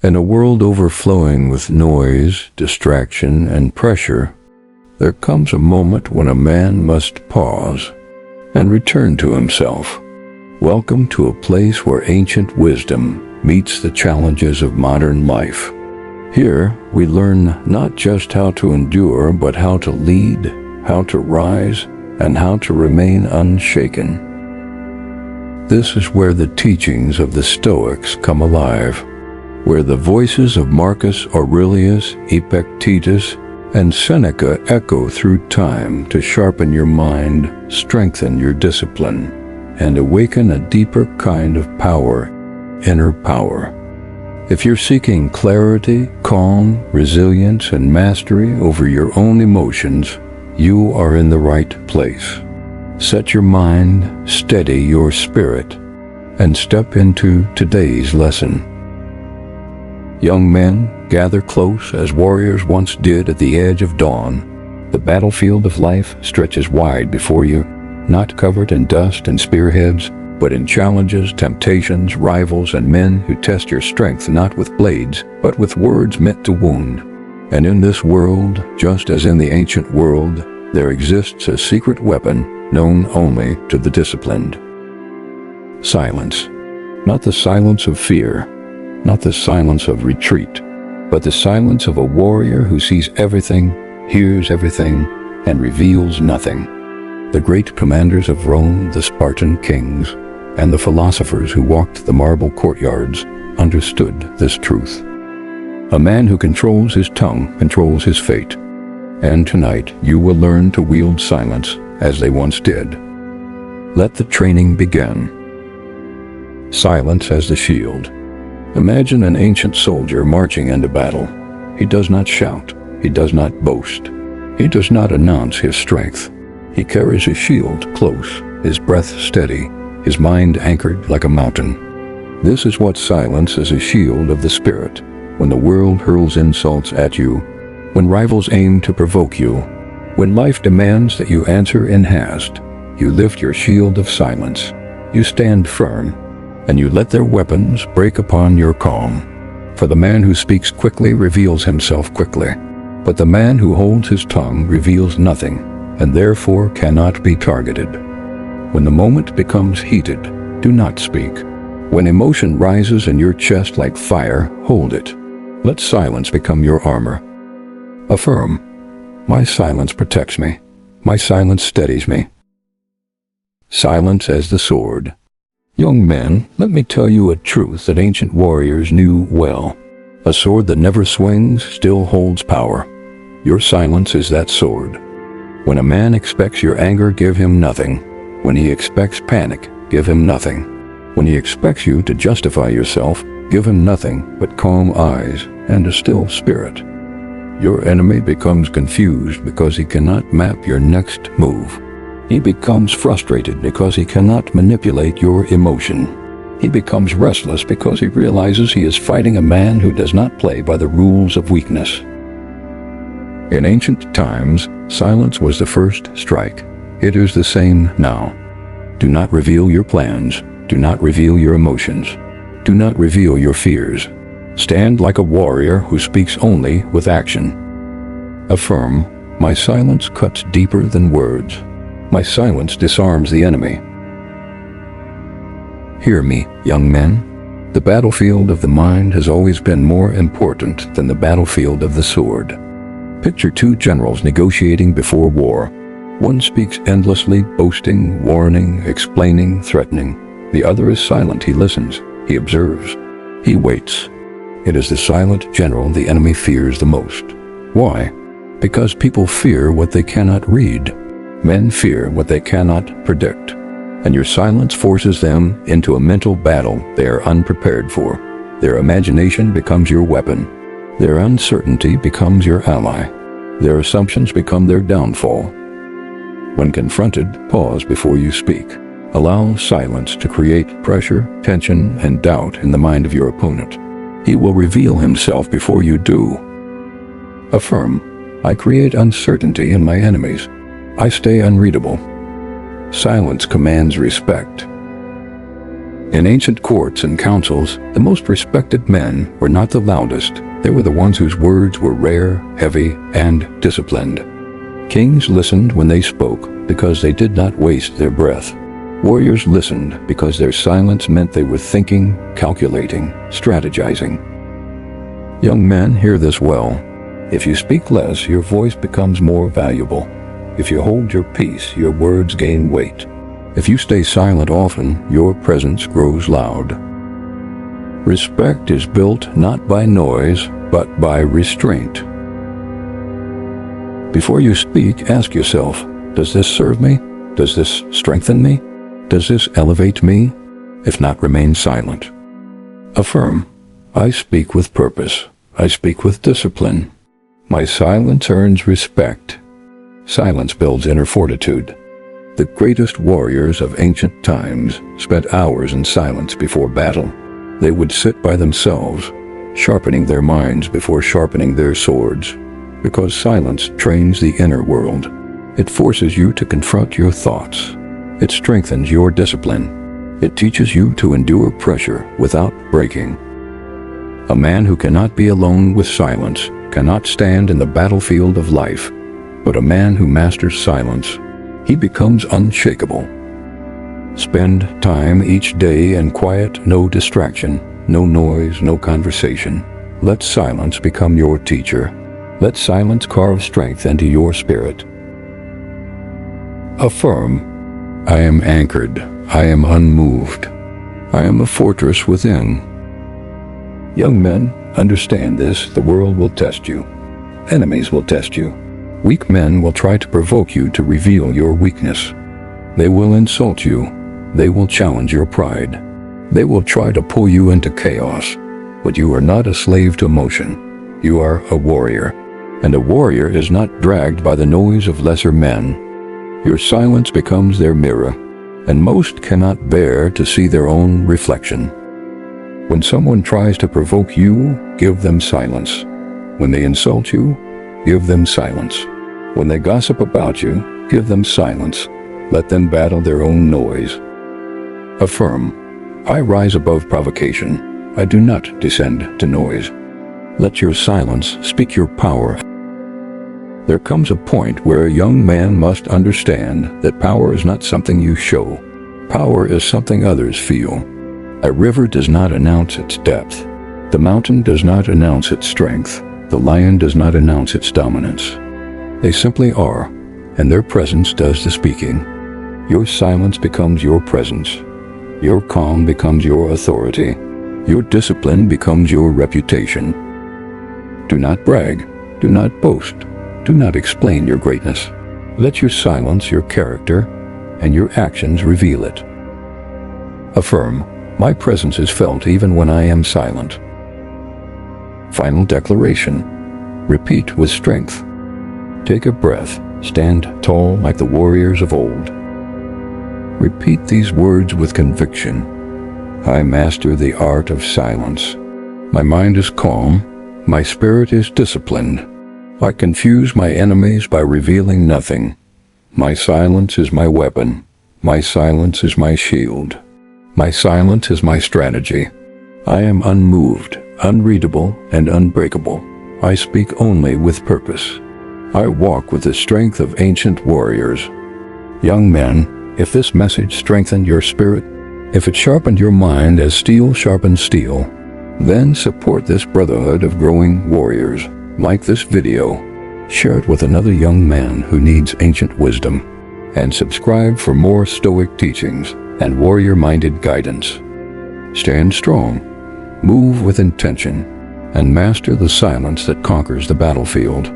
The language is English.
In a world overflowing with noise, distraction, and pressure, there comes a moment when a man must pause and return to himself. Welcome to a place where ancient wisdom meets the challenges of modern life. Here, we learn not just how to endure, but how to lead, how to rise, and how to remain unshaken. This is where the teachings of the Stoics come alive, where the voices of Marcus Aurelius, Epictetus, and Seneca echo through time to sharpen your mind, strengthen your discipline, and awaken a deeper kind of power, inner power. If you're seeking clarity, calm, resilience, and mastery over your own emotions, you are in the right place. Set your mind, steady your spirit, and step into today's lesson. Young men, gather close as warriors once did at the edge of dawn. The battlefield of life stretches wide before you, not covered in dust and spearheads, but in challenges, temptations, rivals, and men who test your strength not with blades, but with words meant to wound. And in this world, just as in the ancient world, there exists a secret weapon known only to the disciplined. Silence. Not the silence of fear, not the silence of retreat, but the silence of a warrior who sees everything, hears everything, and reveals nothing. The great commanders of Rome, the Spartan kings, and the philosophers who walked the marble courtyards understood this truth. A man who controls his tongue controls his fate. And tonight you will learn to wield silence as they once did. Let the training begin. Silence as the shield. Imagine an ancient soldier marching into battle. He does not shout. He does not boast. He does not announce his strength. He carries his shield close, his breath steady, his mind anchored like a mountain. This is what silence is: a shield of the spirit. When the world hurls insults at you, when rivals aim to provoke you, when life demands that you answer in haste, you lift your shield of silence. You stand firm, and you let their weapons break upon your calm. For the man who speaks quickly reveals himself quickly, but the man who holds his tongue reveals nothing, and therefore cannot be targeted. When the moment becomes heated, do not speak. When emotion rises in your chest like fire, hold it. Let silence become your armor. Affirm, my silence protects me. My silence steadies me. Silence as the sword. Young men, let me tell you a truth that ancient warriors knew well. A sword that never swings still holds power. Your silence is that sword. When a man expects your anger, give him nothing. When he expects panic, give him nothing. When he expects you to justify yourself, give him nothing but calm eyes and a still spirit. Your enemy becomes confused because he cannot map your next move. He becomes frustrated because he cannot manipulate your emotion. He becomes restless because he realizes he is fighting a man who does not play by the rules of weakness. In ancient times, silence was the first strike. It is the same now. Do not reveal your plans. Do not reveal your emotions. Do not reveal your fears. Stand like a warrior who speaks only with action. Affirm, my silence cuts deeper than words. My silence disarms the enemy. Hear me, young men. The battlefield of the mind has always been more important than the battlefield of the sword. Picture two generals negotiating before war. One speaks endlessly, boasting, warning, explaining, threatening. The other is silent. He listens. He observes. He waits. It is the silent general the enemy fears the most. Why? Because people fear what they cannot read. Men fear what they cannot predict. And your silence forces them into a mental battle they are unprepared for. Their imagination becomes your weapon. Their uncertainty becomes your ally. Their assumptions become their downfall. When confronted, pause before you speak. Allow silence to create pressure, tension, and doubt in the mind of your opponent. He will reveal himself before you do. Affirm, I create uncertainty in my enemies. I stay unreadable. Silence commands respect. In ancient courts and councils, the most respected men were not the loudest. They were the ones whose words were rare, heavy, and disciplined. Kings listened when they spoke because they did not waste their breath. Warriors listened because their silence meant they were thinking, calculating, strategizing. Young men, hear this well. If you speak less, your voice becomes more valuable. If you hold your peace, your words gain weight. If you stay silent often, your presence grows loud. Respect is built not by noise, but by restraint. Before you speak, ask yourself, does this serve me? Does this strengthen me? Does this elevate me? If not, remain silent. Affirm, I speak with purpose. I speak with discipline. My silence earns respect. Silence builds inner fortitude. The greatest warriors of ancient times spent hours in silence before battle. They would sit by themselves, sharpening their minds before sharpening their swords, because silence trains the inner world. It forces you to confront your thoughts. It strengthens your discipline. It teaches you to endure pressure without breaking. A man who cannot be alone with silence cannot stand in the battlefield of life, but a man who masters silence, he becomes unshakable. Spend time each day in quiet, no distraction, no noise, no conversation. Let silence become your teacher. Let silence carve strength into your spirit. Affirm, I am anchored. I am unmoved. I am a fortress within. Young men, understand this. The world will test you. Enemies will test you. Weak men will try to provoke you to reveal your weakness. They will insult you. They will challenge your pride. They will try to pull you into chaos. But you are not a slave to emotion. You are a warrior. And a warrior is not dragged by the noise of lesser men. Your silence becomes their mirror, and most cannot bear to see their own reflection. When someone tries to provoke you, give them silence. When they insult you, give them silence. When they gossip about you, give them silence. Let them battle their own noise. Affirm, I rise above provocation. I do not descend to noise. Let your silence speak your power. There comes a point where a young man must understand that power is not something you show. Power is something others feel. A river does not announce its depth. The mountain does not announce its strength. The lion does not announce its dominance. They simply are, and their presence does the speaking. Your silence becomes your presence. Your calm becomes your authority. Your discipline becomes your reputation. Do not brag. Do not boast. Do not explain your greatness. Let your silence your character, and your actions reveal it. Affirm, my presence is felt even when I am silent. Final declaration. Repeat with strength. Take a breath. Stand tall like the warriors of old. Repeat these words with conviction. I master the art of silence. My mind is calm. My spirit is disciplined. I confuse my enemies by revealing nothing. My silence is my weapon. My silence is my shield. My silence is my strategy. I am unmoved, unreadable, and unbreakable. I speak only with purpose. I walk with the strength of ancient warriors. Young men, if this message strengthened your spirit, if it sharpened your mind as steel sharpens steel, then support this brotherhood of growing warriors. Like this video, share it with another young man who needs ancient wisdom, and subscribe for more Stoic teachings and warrior-minded guidance. Stand strong, move with intention, and master the silence that conquers the battlefield.